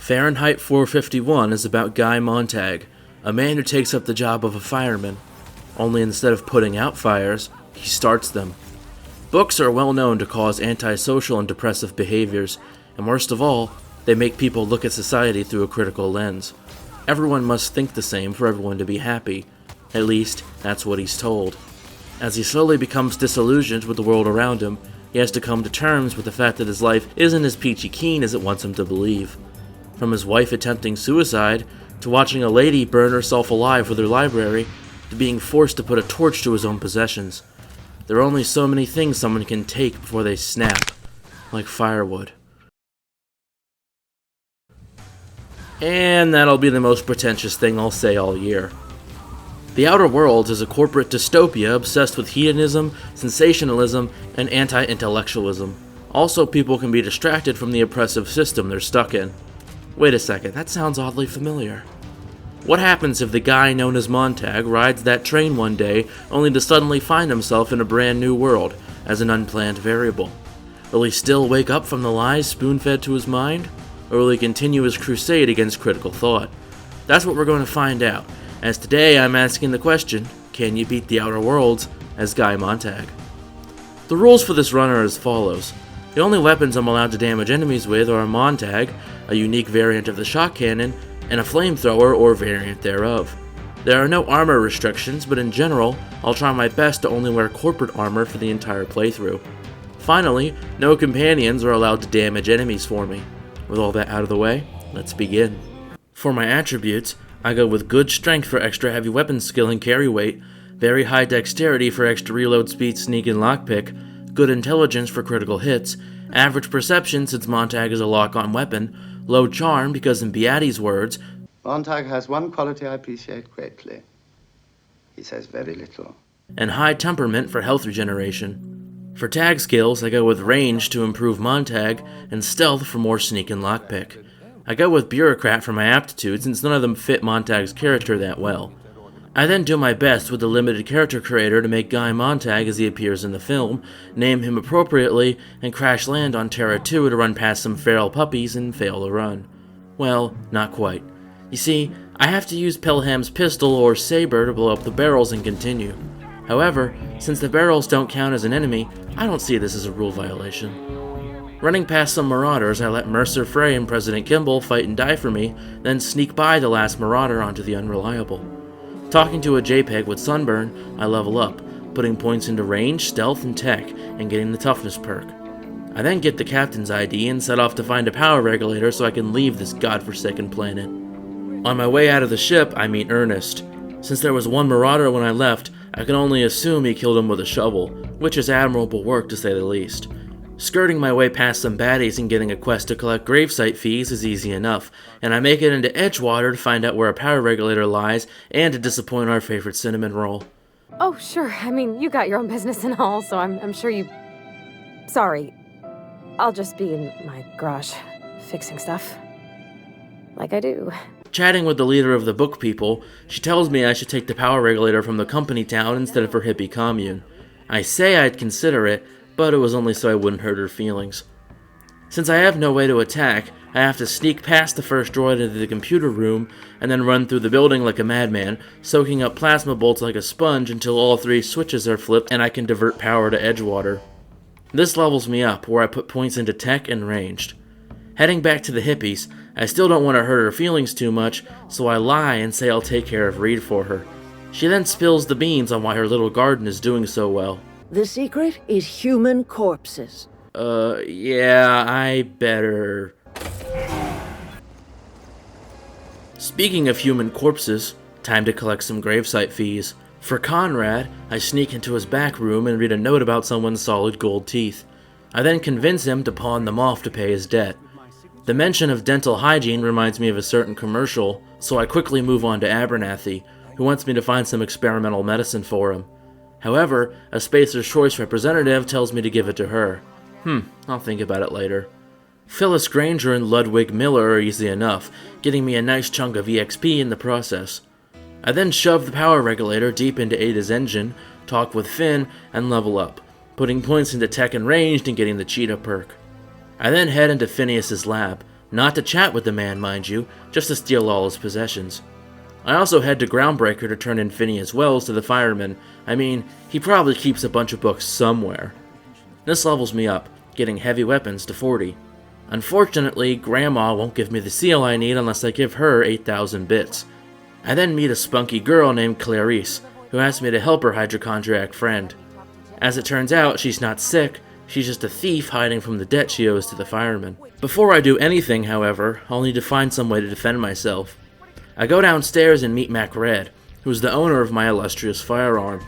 Fahrenheit 451 is about Guy Montag, a man who takes up the job of a fireman, only instead of putting out fires, he starts them. Books are well known to cause antisocial and depressive behaviors, and worst of all, they make people look at society through a critical lens. Everyone must think the same for everyone to be happy. At least, that's what he's told. As he slowly becomes disillusioned with the world around him, he has to come to terms with the fact that his life isn't as peachy keen as it wants him to believe. From his wife attempting suicide, to watching a lady burn herself alive with her library, to being forced to put a torch to his own possessions. There are only so many things someone can take before they snap, like firewood. And that'll be the most pretentious thing I'll say all year. The Outer Worlds is a corporate dystopia obsessed with hedonism, sensationalism, and anti-intellectualism. Also, people can be distracted from the oppressive system they're stuck in. Wait a second, that sounds oddly familiar. What happens if the guy known as Montag rides that train one day only to suddenly find himself in a brand new world as an unplanned variable? Will he still wake up from the lies spoon-fed to his mind? Or will he continue his crusade against critical thought? That's what we're going to find out, as today I'm asking the question, can you beat the Outer Worlds as Guy Montag? The rules for this run are as follows. The only weapons I'm allowed to damage enemies with are a Montag, a unique variant of the shock cannon, and a flamethrower or variant thereof. There are no armor restrictions, but in general, I'll try my best to only wear corporate armor for the entire playthrough. Finally, no companions are allowed to damage enemies for me. With all that out of the way, let's begin. For my attributes, I go with good strength for extra heavy weapon skill and carry weight, very high dexterity for extra reload speed, sneak, and lockpick, good intelligence for critical hits, average perception since Montag is a lock-on weapon, low charm because in Beatty's words, Montag has one quality I appreciate greatly. He says very little. And high temperament for health regeneration. For tag skills, I go with range to improve Montag, and stealth for more sneak and lockpick. I go with bureaucrat for my aptitude since none of them fit Montag's character that well. I then do my best with the limited character creator to make Guy Montag as he appears in the film, name him appropriately, and crash land on Terra 2 to run past some feral puppies and fail to run. Well, not quite. You see, I have to use Pelham's pistol or saber to blow up the barrels and continue. However, since the barrels don't count as an enemy, I don't see this as a rule violation. Running past some marauders, I let Mercer Frey and President Kimball fight and die for me, then sneak by the last marauder onto the unreliable. Talking to a JPEG with Sunburn, I level up, putting points into range, stealth, and tech, and getting the toughness perk. I then get the captain's ID and set off to find a power regulator so I can leave this godforsaken planet. On my way out of the ship, I meet Ernest. Since there was one marauder when I left, I can only assume he killed him with a shovel, which is admirable work to say the least. Skirting my way past some baddies and getting a quest to collect gravesite fees is easy enough, and I make it into Edgewater to find out where a power regulator lies and to disappoint our favorite cinnamon roll. Oh, sure. I mean, you got your own business and all, so I'm sure you... Sorry. I'll just be in my garage, fixing stuff. Like I do. Chatting with the leader of the book people, she tells me I should take the power regulator from the company town instead of her hippie commune. I say I'd consider it, but it was only so I wouldn't hurt her feelings. Since I have no way to attack, I have to sneak past the first droid into the computer room, and then run through the building like a madman, soaking up plasma bolts like a sponge until all three switches are flipped and I can divert power to Edgewater. This levels me up, where I put points into tech and ranged. Heading back to the hippies, I still don't want to hurt her feelings too much, so I lie and say I'll take care of Reed for her. She then spills the beans on why her little garden is doing so well. The secret is human corpses. Yeah, I better... Speaking of human corpses, time to collect some gravesite fees. For Conrad, I sneak into his back room and read a note about someone's solid gold teeth. I then convince him to pawn them off to pay his debt. The mention of dental hygiene reminds me of a certain commercial, so I quickly move on to Abernathy, who wants me to find some experimental medicine for him. However, a Spacer's Choice representative tells me to give it to her. I'll think about it later. Phyllis Granger and Ludwig Miller are easy enough, getting me a nice chunk of EXP in the process. I then shove the power regulator deep into Ada's engine, talk with Finn, and level up, putting points into tech and ranged and getting the cheetah perk. I then head into Phineas's lab, Not to chat with the man, mind you, just to steal all his possessions. I also head to Groundbreaker to turn in Phineas Wells to the fireman. I mean, he probably keeps a bunch of books somewhere. This levels me up, getting heavy weapons to 40. Unfortunately, Grandma won't give me the seal I need unless I give her 8,000 bits. I then meet a spunky girl named Clarice, who asks me to help her hypochondriac friend. As it turns out, she's not sick, she's just a thief hiding from the debt she owes to the fireman. Before I do anything, however, I'll need to find some way to defend myself. I go downstairs and meet Mac Red, who is the owner of my illustrious firearm.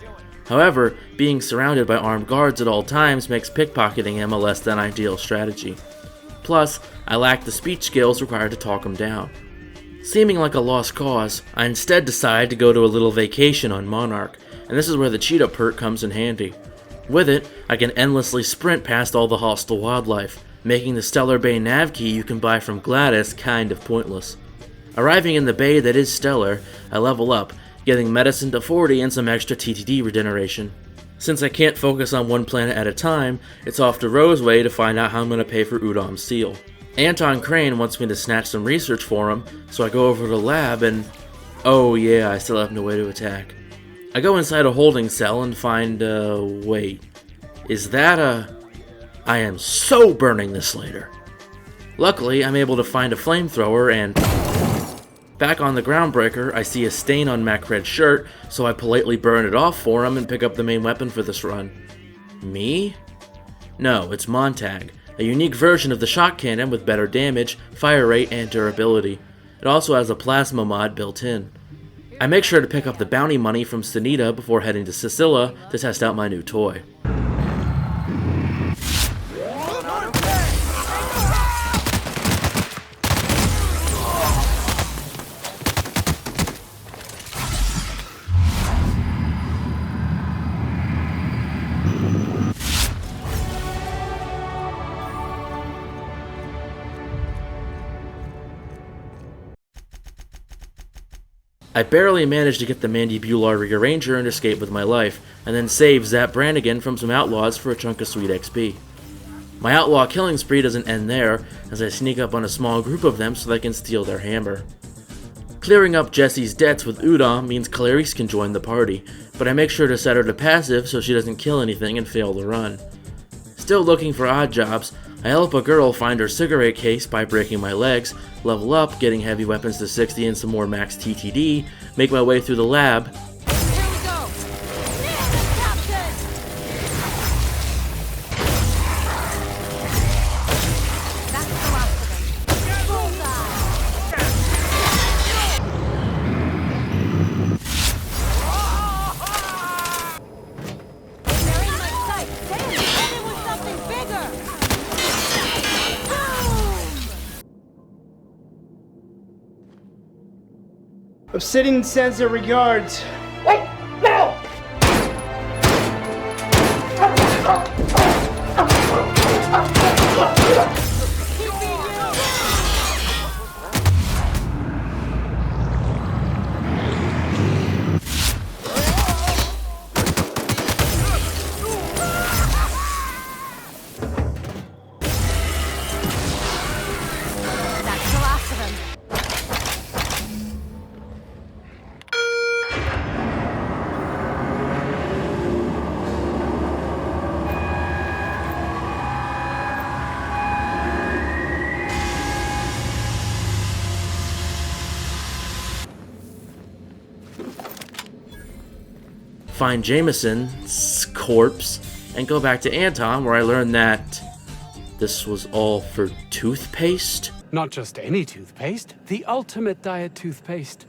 However, being surrounded by armed guards at all times makes pickpocketing him a less than ideal strategy. Plus, I lack the speech skills required to talk him down. Seeming like a lost cause, I instead decide to go to a little vacation on Monarch, and this is where the cheetah perk comes in handy. With it, I can endlessly sprint past all the hostile wildlife, making the Stellar Bay nav key you can buy from Gladys kind of pointless. Arriving in the bay that is Stellar, I level up, getting medicine to 40 and some extra TTD regeneration. Since I can't focus on one planet at a time, it's off to Roseway to find out how I'm going to pay for Udom's seal. Anton Crane wants me to snatch some research for him, so I go over to the lab and... oh yeah, I still have no way to attack. I go inside a holding cell and find, wait. Is that a... I am so burning this later. Luckily, I'm able to find a flamethrower and... back on the Groundbreaker, I see a stain on Mac Red's shirt, so I politely burn it off for him and pick up the main weapon for this run. Me? No, it's Montag, a unique version of the shock cannon with better damage, fire rate, and durability. It also has a plasma mod built in. I make sure to pick up the bounty money from Sunita before heading to Sicilla to test out my new toy. I barely managed to get the Mandibular Rearranger and escape with my life, and then save Zap Brannigan from some outlaws for a chunk of sweet XP. My outlaw killing spree doesn't end there, as I sneak up on a small group of them so they can steal their hammer. Clearing up Jesse's debts with Udom means Clarice can join the party, but I make sure to set her to passive so she doesn't kill anything and fail the run. Still looking for odd jobs, I help a girl find her cigarette case by breaking my legs, level up, getting heavy weapons to 60 and some more max TTD, make my way through the lab. Here we go! Captain! That's the last of them. Bullseye! They're in my sight! Damn, it was something bigger! Obsidian sends their regards. Wait, no! That's the last of them. Find Jameson's corpse, and go back to Anton where I learned that this was all for toothpaste. Not just any toothpaste, the ultimate diet toothpaste.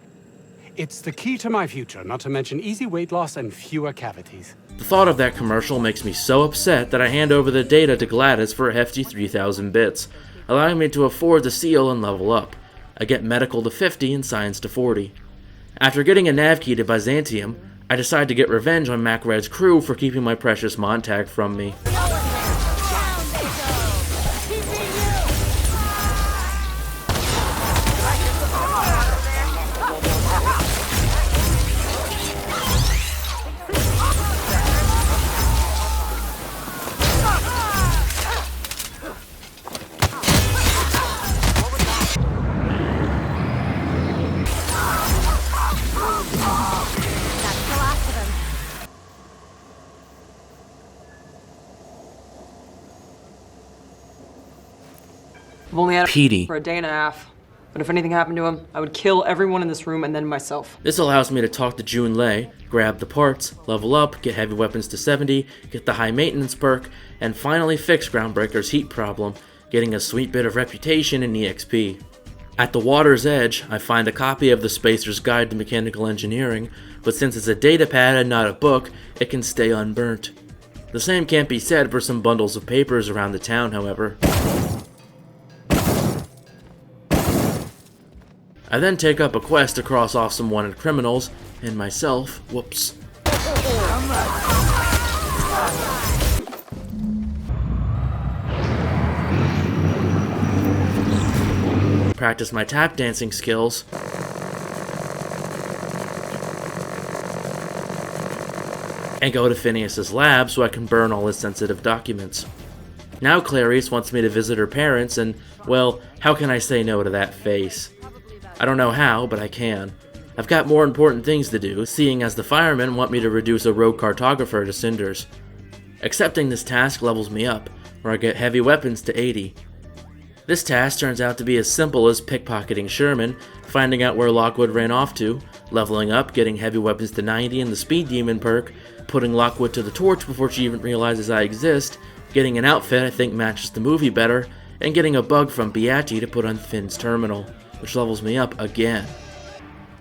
It's the key to my future, not to mention easy weight loss and fewer cavities. The thought of that commercial makes me so upset that I hand over the data to Gladys for a hefty 3,000 bits, allowing me to afford the seal and level up. I get medical to 50 and science to 40. After getting a nav key to Byzantium, I decide to get revenge on Mac Red's crew for keeping my precious Montag from me. I've only had Petey. him for a day and a half. But if anything happened to him, I would kill everyone in this room and then myself. This allows me to talk to June Lei, grab the parts, level up, get heavy weapons to 70, get the high maintenance perk, and finally fix Groundbreaker's heat problem, getting a sweet bit of reputation in EXP. At the water's edge, I find a copy of the Spacer's Guide to Mechanical Engineering, but since it's a datapad and not a book, it can stay unburnt. The same can't be said for some bundles of papers around the town, however. I then take up a quest to cross off some wanted criminals, and myself, whoops. Practice my tap dancing skills. And go to Phineas's lab so I can burn all his sensitive documents. Now Clarice wants me to visit her parents and, well, how can I say no to that face? I don't know how, but I can. I've got more important things to do, seeing as the firemen want me to reduce a rogue cartographer to cinders. Accepting this task levels me up, where I get heavy weapons to 80. This task turns out to be as simple as pickpocketing Sherman, finding out where Lockwood ran off to, leveling up, getting heavy weapons to 90 and the Speed Demon perk, putting Lockwood to the torch before she even realizes I exist, getting an outfit I think matches the movie better, and getting a bug from Beati to put on Finn's terminal, which levels me up again.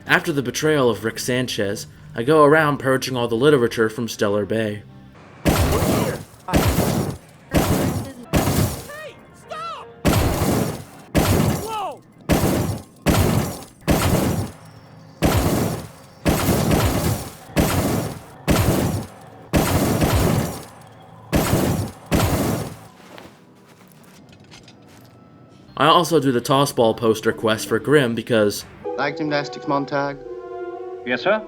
After the betrayal of Rick Sanchez, I go around purging all the literature from Stellar Bay. I also do the tossball poster quest for Grimm because... Like gymnastics, Montag? Yes, sir?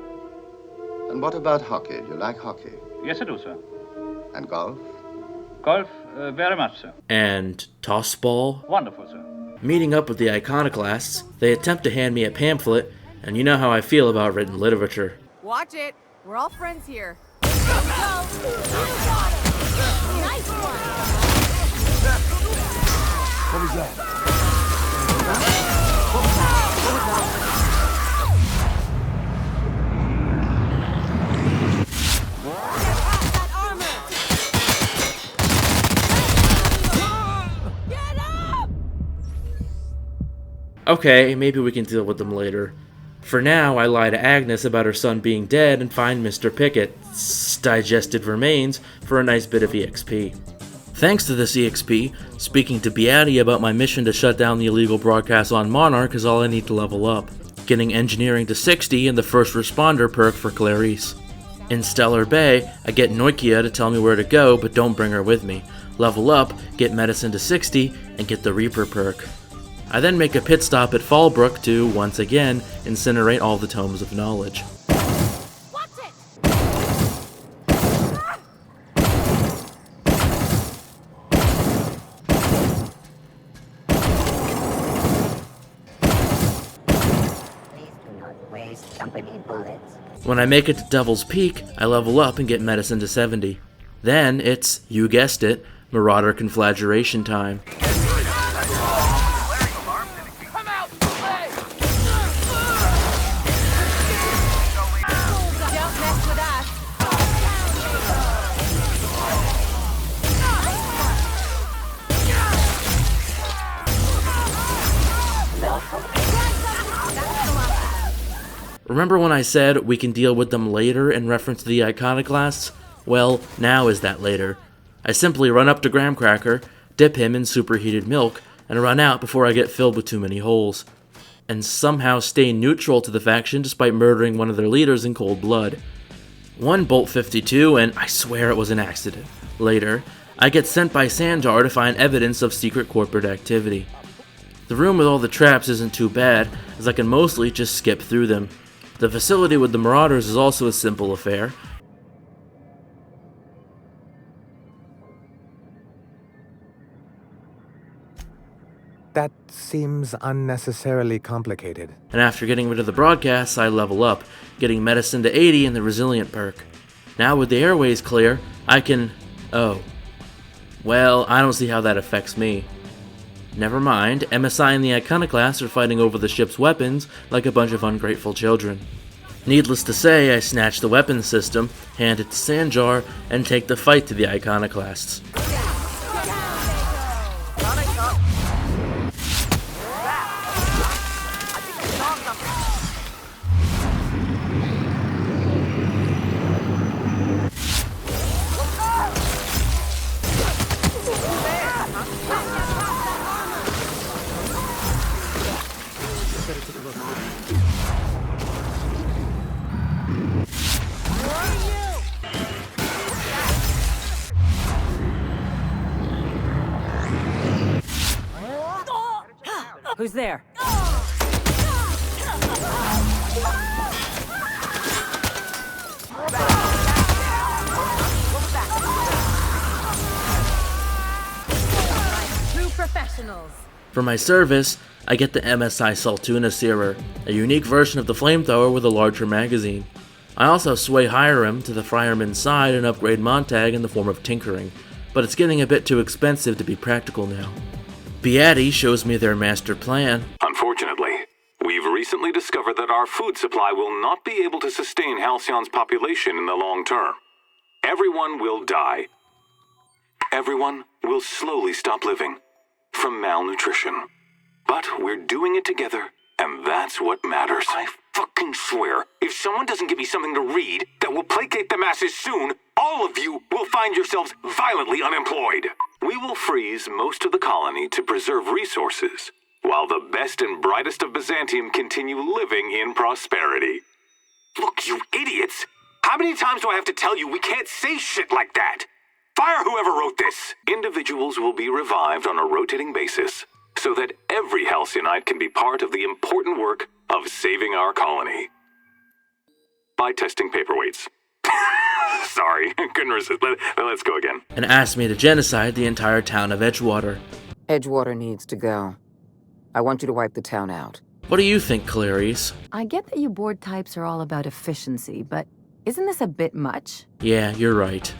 And what about hockey? Do you like hockey? Yes, I do, sir. And golf? Golf, very much, sir. And tossball? Wonderful, sir. Meeting up with the iconoclasts, they attempt to hand me a pamphlet, and you know how I feel about written literature. Watch it. We're all friends here. Here we go. Nice one. What was that? Okay, maybe we can deal with them later. For now, I lie to Agnes about her son being dead and find Mr. Pickett's digested remains for a nice bit of EXP. Thanks to this EXP, speaking to Beati about my mission to shut down the illegal broadcast on Monarch is all I need to level up, getting engineering to 60 and the first responder perk for Clarice. In Stellar Bay, I get Noikia to tell me where to go but don't bring her with me, level up, get medicine to 60, and get the Reaper perk. I then make a pit stop at Fallbrook to, once again, incinerate all the tomes of knowledge. Watch it. Please do not waste company bullets. When I make it to Devil's Peak, I level up and get medicine to 70. Then it's, you guessed it, Marauder Conflagration time. Remember when I said we can deal with them later in reference to the iconoclasts? Well, now is that later. I simply run up to Graham Cracker, dip him in superheated milk, and run out before I get filled with too many holes. And somehow stay neutral to the faction despite murdering one of their leaders in cold blood. One Bolt 52, and I swear it was an accident. Later, I get sent by Sandar to find evidence of secret corporate activity. The room with all the traps isn't too bad, as I can mostly just skip through them. The facility with the Marauders is also a simple affair. That seems unnecessarily complicated. And after getting rid of the broadcasts, I level up, getting medicine to 80 and the Resilient perk. Now with the airways clear, I can... oh. Well, I don't see how that affects me. Never mind, MSI and the Iconoclasts are fighting over the ship's weapons like a bunch of ungrateful children. Needless to say, I snatch the weapons system, hand it to Sanjar, and take the fight to the Iconoclasts. Who's there? True professionals. For my service, I get the MSI Saltuna Searer, a unique version of the flamethrower with a larger magazine. I also sway Hiram to the Friarman's side and upgrade Montag in the form of tinkering, but it's getting a bit too expensive to be practical now. Beatty shows me their master plan. Unfortunately, we've recently discovered that our food supply will not be able to sustain Halcyon's population in the long term. Everyone will die. Everyone will slowly stop living from malnutrition. But we're doing it together, and that's what matters. I fucking swear, if someone doesn't give me something to read that will placate the masses soon, all of you will find yourselves violently unemployed. We will freeze most of the colony to preserve resources, while the best and brightest of Byzantium continue living in prosperity. Look, you idiots! How many times do I have to tell you we can't say shit like that? Fire whoever wrote this! Individuals will be revived on a rotating basis, so that every Halcyonite can be part of the important work of saving our colony. By testing paperweights. Sorry, couldn't resist. Let's go again. And asked me to genocide the entire town of Edgewater. Edgewater needs to go. I want you to wipe the town out. What do you think, Clarice? I get that you board types are all about efficiency, but isn't this a bit much? Yeah, you're right.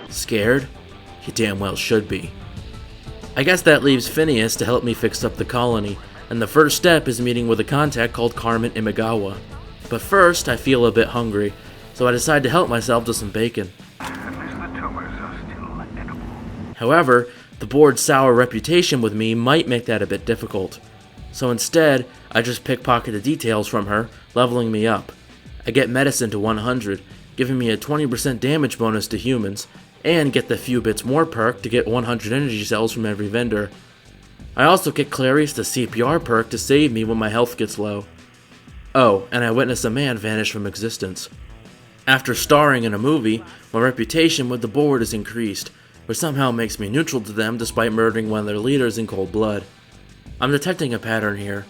Scared? You damn well should be. I guess that leaves Phineas to help me fix up the colony, and the first step is meeting with a contact called Carmen Imagawa. But first, I feel a bit hungry, so I decide to help myself to some bacon. However, the board's sour reputation with me might make that a bit difficult. So instead, I just pickpocket the details from her, leveling me up. I get medicine to 100, giving me a 20% damage bonus to humans, and get the few bits more perk to get 100 energy cells from every vendor. I also get Clarice the CPR perk to save me when my health gets low. Oh, and I witness a man vanish from existence. After starring in a movie, my reputation with the board is increased, which somehow makes me neutral to them despite murdering one of their leaders in cold blood. I'm detecting a pattern here.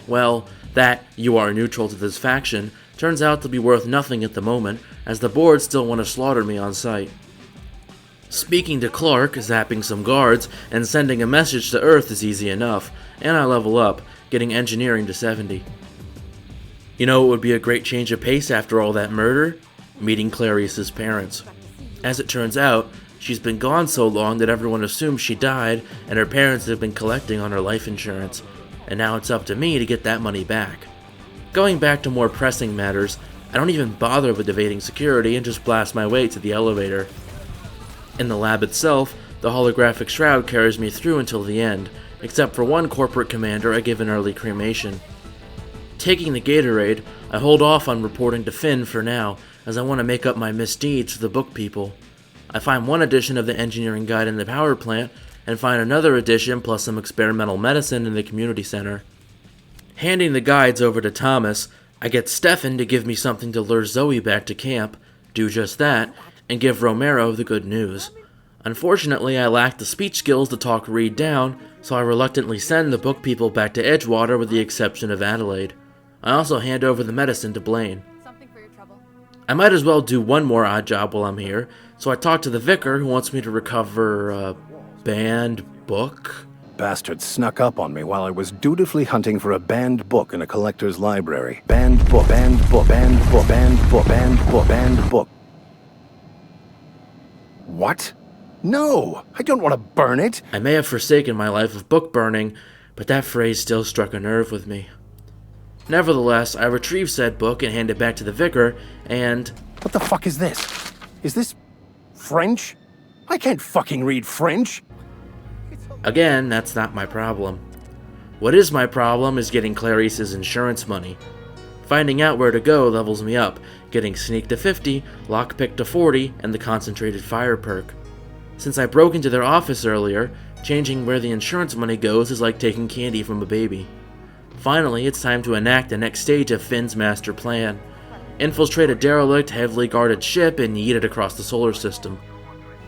Well, that you are neutral to this faction turns out to be worth nothing at the moment, as the board still want to slaughter me on sight. Speaking to Clark, zapping some guards, and sending a message to Earth is easy enough, and I level up, getting engineering to 70. You know what would be a great change of pace after all that murder? Meeting Clarice's parents. As it turns out, she's been gone so long that everyone assumes she died, and her parents have been collecting on her life insurance, and now it's up to me to get that money back. Going back to more pressing matters, I don't even bother with evading security and just blast my way to the elevator. In the lab itself, the holographic shroud carries me through until the end, except for one corporate commander I give an early cremation. Taking the Gatorade, I hold off on reporting to Finn for now, as I want to make up my misdeeds to the book people. I find one edition of the engineering guide in the power plant, and find another edition plus some experimental medicine in the community center. Handing the guides over to Thomas, I get Stefan to give me something to lure Zoe back to camp, do just that, and give Romero the good news. Unfortunately, I lacked the speech skills to talk Reed down, so I reluctantly send the book people back to Edgewater with the exception of Adelaide. I also hand over the medicine to Blaine. I might as well do one more odd job while I'm here, so I talk to the vicar who wants me to recover a banned book. Bastard snuck up on me while I was dutifully hunting for a banned book in a collector's library. Banned book, banned book, banned book, banned book, banned book, banned book. What? No! I don't want to burn it! I may have forsaken my life of book burning, but that phrase still struck a nerve with me. Nevertheless, I retrieve said book and hand it back to the vicar, and... What the fuck is this? Is this French? I can't fucking read French! Again, that's not my problem. What is my problem is getting Clarice's insurance money. Finding out where to go levels me up, getting Sneak to 50, Lockpick to 40, and the Concentrated Fire perk. Since I broke into their office earlier, changing where the insurance money goes is like taking candy from a baby. Finally, it's time to enact the next stage of Finn's master plan. Infiltrate a derelict, heavily guarded ship and yeet it across the solar system.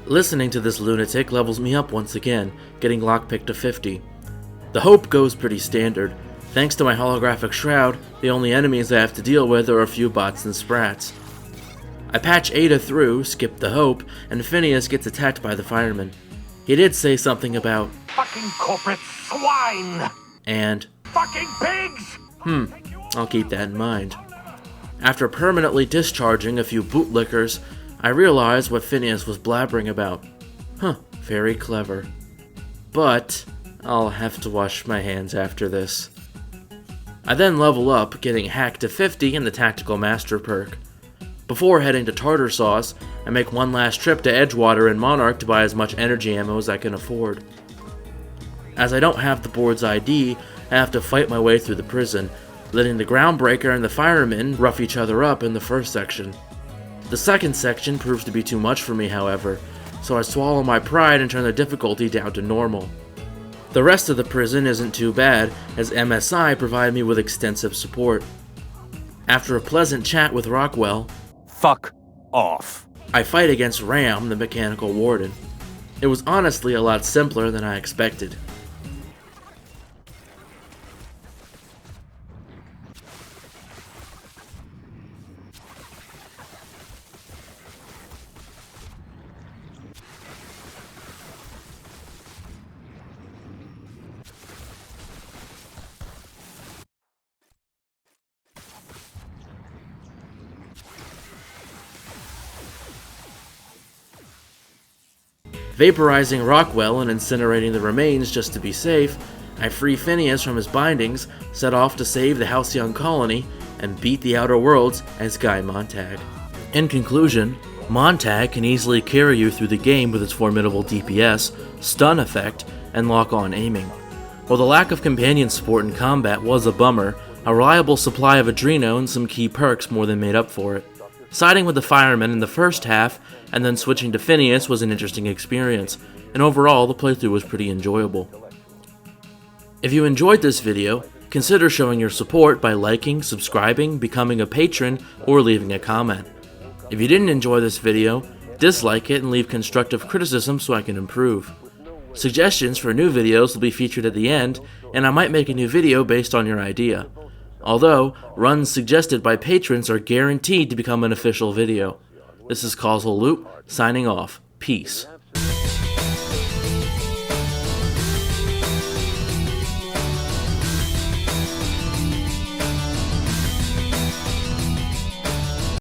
Listening to this lunatic levels me up once again, getting Lockpick to 50. The Hope goes pretty standard. Thanks to my holographic shroud, the only enemies I have to deal with are a few bots and sprats. I patch Ada through, skip the Hope, and Phineas gets attacked by the fireman. He did say something about fucking corporate swine! And fucking pigs! I'll keep that in mind. After permanently discharging a few bootlickers, I realize what Phineas was blabbering about. Very clever. But I'll have to wash my hands after this. I then level up, getting Hack to 50 and the Tactical Master perk. Before heading to Tartar Sauce, I make one last trip to Edgewater and Monarch to buy as much energy ammo as I can afford. As I don't have the board's ID, I have to fight my way through the prison, letting the Groundbreaker and the Fireman rough each other up in the first section. The second section proves to be too much for me, however, so I swallow my pride and turn the difficulty down to normal. The rest of the prison isn't too bad, as MSI provide me with extensive support. After a pleasant chat with Rockwell, fuck off. I fight against Ram, the mechanical warden. It was honestly a lot simpler than I expected. Vaporizing Rockwell and incinerating the remains just to be safe, I free Phineas from his bindings, set off to save the Halcyon colony, and beat the Outer Worlds as Guy Montag. In conclusion, Montag can easily carry you through the game with its formidable DPS, stun effect, and lock-on aiming. While the lack of companion support in combat was a bummer, a reliable supply of Adreno and some key perks more than made up for it. Siding with the Fireman in the first half, and then switching to Phineas was an interesting experience, and overall the playthrough was pretty enjoyable. If you enjoyed this video, consider showing your support by liking, subscribing, becoming a patron, or leaving a comment. If you didn't enjoy this video, dislike it and leave constructive criticism so I can improve. Suggestions for new videos will be featured at the end, and I might make a new video based on your idea. Although, runs suggested by patrons are guaranteed to become an official video. This is Causal Loop, signing off. Peace.